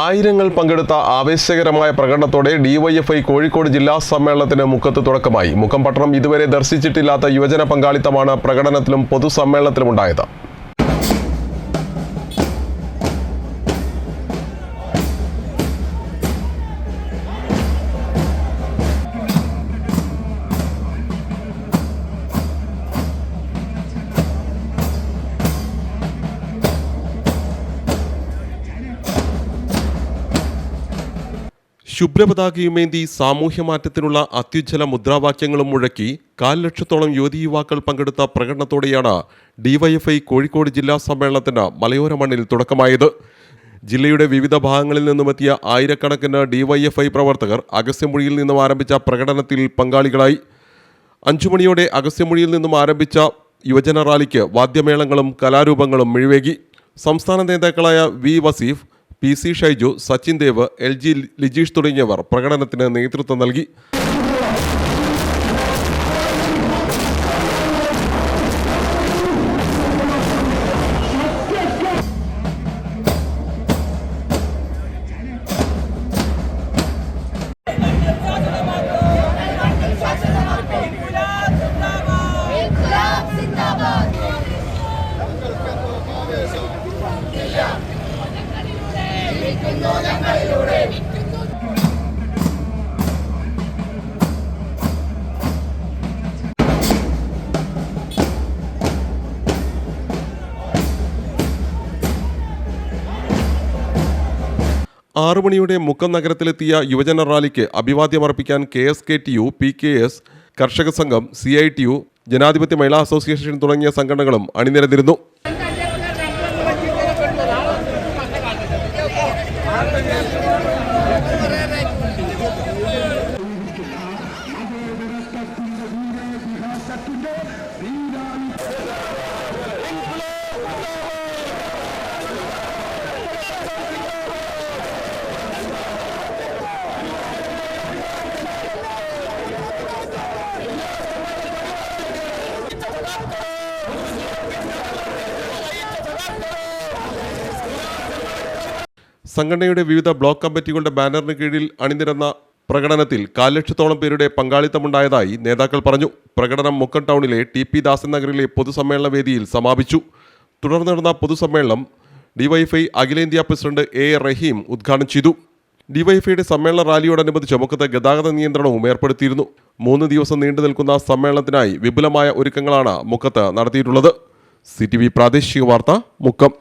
ആയിരങ്ങൾ പങ്കെടുത്ത ആവേശകരമായ പ്രകടനത്തോടെ ഡിവൈഎഫ്ഐ കോഴിക്കോട് ജില്ലാ സമ്മേളനത്തിന് മുക്കത്ത് തുടക്കമായി. മുക്കം പട്ടണം ഇതുവരെ ദർശിച്ചിട്ടില്ലാത്ത യുവജന പങ്കാളിത്തമാണ് പ്രകടനത്തിലും പൊതുസമ്മേളനത്തിലും ഉണ്ടായത്. ശുഭ്രപതാകയുമേന്തി സാമൂഹ്യമാറ്റത്തിനുള്ള അത്യുജ്വല മുദ്രാവാക്യങ്ങളും മുഴക്കി 1.5 ലക്ഷത്തോളം യുവതീ-യുവാക്കൾ പങ്കെടുത്ത പ്രകടനത്തോടെയാണ് ഡിവൈഎഫ്ഐ കോഴിക്കോട് ജില്ലാ സമ്മേളനത്തിന് മലയോര മണ്ണിൽ തുടക്കമായത്. ജില്ലയുടെ വിവിധ ഭാഗങ്ങളിൽ നിന്നുമെത്തിയ ആയിരക്കണക്കിന് ഡിവൈഎഫ്ഐ പ്രവർത്തകർ അഗസ്ത്യമൊഴിയിൽ നിന്നും ആരംഭിച്ച പ്രകടനത്തിൽ പങ്കാളികളായി. 5 മണിയോടെ അഗസ്ത്യമൊഴിയിൽ നിന്നും ആരംഭിച്ച യുവജന റാലിക്ക് വാദ്യമേളങ്ങളും കലാരൂപങ്ങളും മിഴിവേകി. സംസ്ഥാന നേതാക്കളായ V Vaseef, PC Shaiju, Sachin Dev, LG Lijeesh തുടങ്ങിയവർ പ്രകടനത്തിന് നേതൃത്വം നൽകി. ആറ് മണിയോടെ മുക്കം നഗരത്തിലെത്തിയ യുവജന റാലിക്ക് അഭിവാദ്യമർപ്പിക്കാൻ KSKTU, PKS, കർഷക സംഘം, CITU, ജനാധിപത്യ മഹിളാ അസോസിയേഷൻ തുടങ്ങിയ സംഘടനകളും അണിനിരന്നിരുന്നു. സംഘടനയുടെ വിവിധ ബ്ലോക്ക് കമ്മിറ്റികളുടെ ബാനറിന് കീഴിൽ അണിനിരന്ന പ്രകടനത്തിൽ 1.5 ലക്ഷത്തോളം പേരുടെ പങ്കാളിത്തമുണ്ടായതായി നേതാക്കൾ പറഞ്ഞു. പ്രകടനം മുക്കം ടൗണിലെ TP ദാസൻ നഗറിലെ പൊതുസമ്മേളന വേദിയിൽ സമാപിച്ചു. തുടർന്ന് നടന്ന പൊതുസമ്മേളനം ഡിവൈഎഫ്ഐ അഖിലേന്ത്യാ പ്രസിഡന്റ് A. റഹീം ഉദ്ഘാടനം ചെയ്തു. ഡിവൈഎഫ്ഐയുടെ സമ്മേളന റാലിയോടനുബന്ധിച്ച് മുക്കത്ത് ഗതാഗത നിയന്ത്രണവും ഏർപ്പെടുത്തിയിരുന്നു. 3 ദിവസം നീണ്ടു നിൽക്കുന്ന സമ്മേളനത്തിനായി വിപുലമായ ഒരുക്കങ്ങളാണ് മുക്കത്ത് നടത്തിയിട്ടുള്ളത്. CTV പ്രാദേശിക വാർത്ത, മുക്കം.